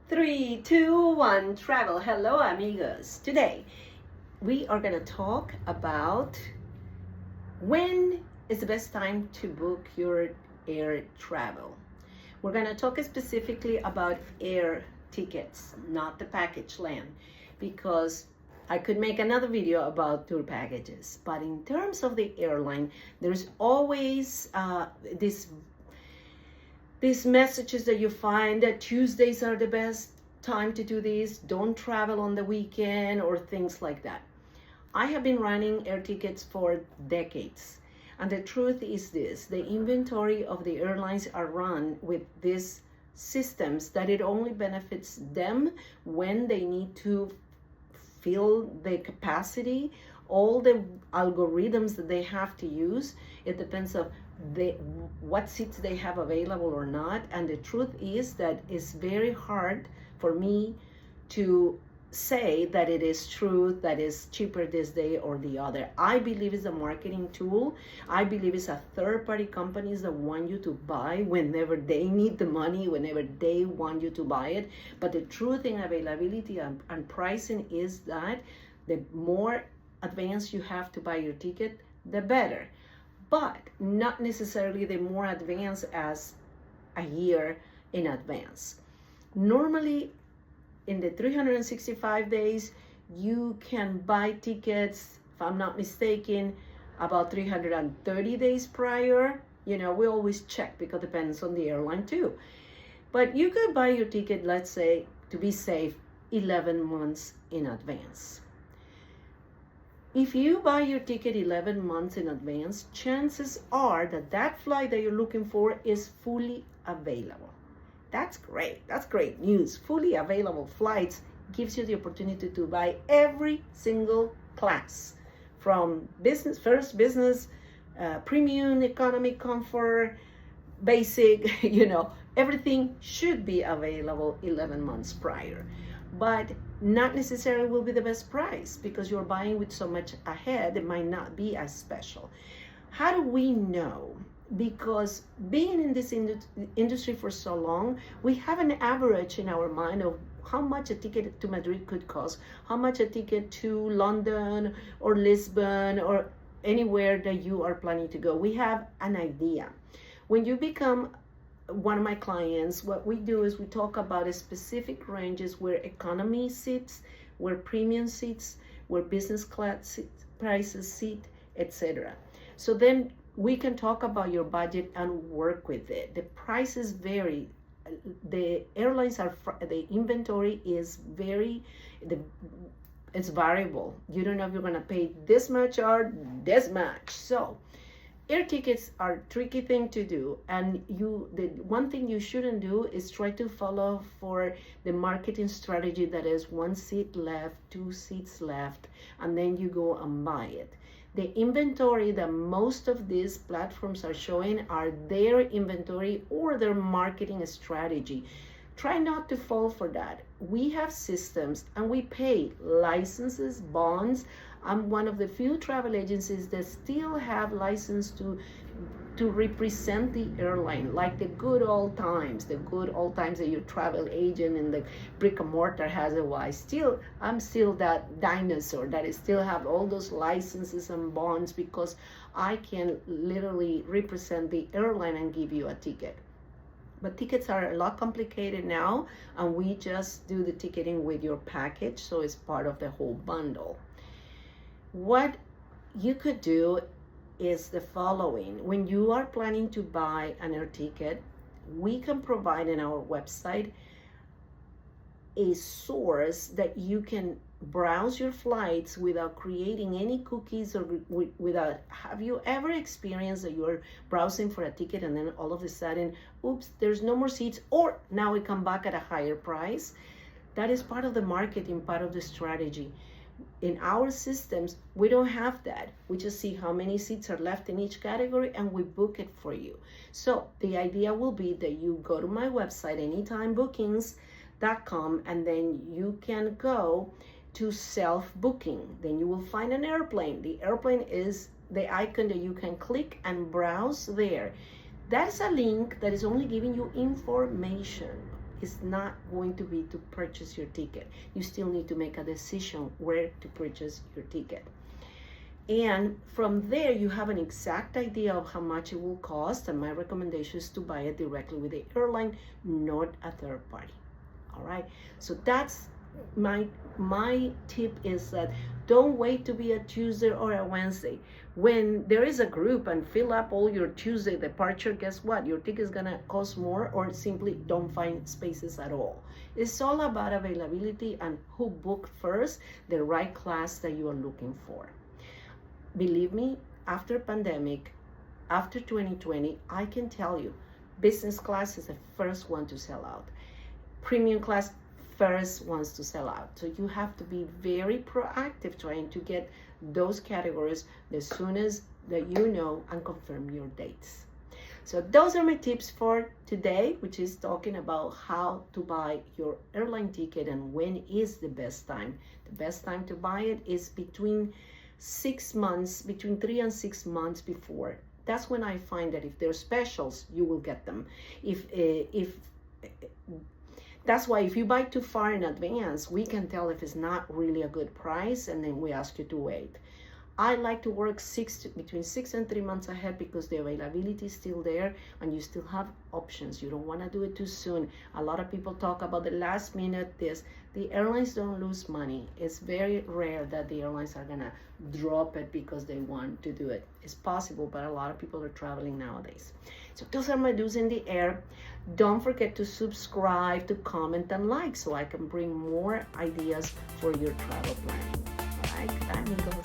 Three, two, one, travel. Hello, amigos. Today, we are going to talk about when is the best time to book your air travel. We're going to talk specifically about air tickets, not the package land, because I could make another video about tour packages. But in terms of the airline, there's always these messages that you find that Tuesdays are the best time to do this, don't travel on the weekend, or things like that. I have been running air tickets for decades, and the truth is this: the inventory of the airlines are run with these systems that it only benefits them when they need to fill the capacity. All the algorithms that they have to use, it depends on what seats they have available or not. And the truth is that it's very hard for me to say that it is true, that is cheaper this day or the other. I believe it's a marketing tool. I believe it's a third-party companies that want you to buy whenever they need the money, whenever they want you to buy it. But the truth in availability and pricing is that the more advanced you have to buy your ticket, the better. But not necessarily the more advanced as a year in advance. Normally, in the 365 days, you can buy tickets, if I'm not mistaken, about 330 days prior. We always check because it depends on the airline too. But you could buy your ticket, let's say, to be safe, 11 months in advance. If you buy your ticket 11 months in advance, chances are that that flight that you're looking for is fully available. That's great. That's great news. Fully available flights gives you the opportunity to buy every single class, from business, first business, premium, economy, comfort, basic, everything should be available 11 months prior. But not necessarily will be the best price because you're buying with so much ahead, it might not be as special. How do we know? Because being in this industry for so long, we have an average in our mind of how much a ticket to Madrid could cost, how much a ticket to London or Lisbon or anywhere that you are planning to go. We have an idea. When you become one of my clients, what we do is we talk about a specific ranges where economy sits, where premium sits, where business class prices sit, etc. So then we can talk about your budget and work with it. The prices vary. The airlines the inventory is it's variable. You don't know if you're gonna pay this much or this much. So air tickets are a tricky thing to do, and the one thing you shouldn't do is try to follow for the marketing strategy that is 1 seat left, 2 seats left, and then you go and buy it. The inventory that most of these platforms are showing are their inventory or their marketing strategy. Try not to fall for that. We have systems and we pay licenses, bonds. I'm one of the few travel agencies that still have license to represent the airline, like the good old times that your travel agent in the brick and mortar has a why. I'm still that dinosaur that still have all those licenses and bonds because I can literally represent the airline and give you a ticket. But tickets are a lot complicated now, and we just do the ticketing with your package, so it's part of the whole bundle. What you could do is the following. When you are planning to buy an air ticket, we can provide in our website a source that you can browse your flights without creating any cookies or without. Have you ever experienced that you're browsing for a ticket and then all of a sudden, oops, there's no more seats, or now we come back at a higher price? That is part of the marketing, part of the strategy. In our systems, we don't have that. We just see how many seats are left in each category and we book it for you. So the idea will be that you go to my website, anytimebookings.com, and then you can go to self-booking. Then you will find an airplane. The airplane is the icon that you can click and browse there. That's a link that is only giving you information. is not going to be to purchase your ticket. You still need to make a decision where to purchase your ticket. And from there, you have an exact idea of how much it will cost. And my recommendation is to buy it directly with the airline, not a third party. All right. So that's my tip, is that don't wait to be a Tuesday or a Wednesday. When there is a group and fill up all your Tuesday departure, guess what? Your ticket is gonna cost more, or simply don't find spaces at all. It's all about availability and who booked first the right class that you are looking for. Believe me, after pandemic, after 2020, I can tell you, business class is the first one to sell out. Premium class, first ones to sell out. So you have to be very proactive trying to get those categories as soon as that you know, and confirm your dates. So those are my tips for today, which is talking about how to buy your airline ticket and when is the best time. The best time to buy it is between 6 months, between 3 and 6 months before. That's when I find that if there's specials, you will get them. That's why if you buy too far in advance, we can tell if it's not really a good price, and then we ask you to wait. I like to work between 6 and 3 months ahead, because the availability is still there and you still have options. You don't want to do it too soon. A lot of people talk about the last minute this. The airlines don't lose money. It's very rare that the airlines are gonna drop it because they want to do it. It's possible, but a lot of people are traveling nowadays. So those are my do's in the air. Don't forget to subscribe, to comment and like, so I can bring more ideas for your travel planning. All right, amigos.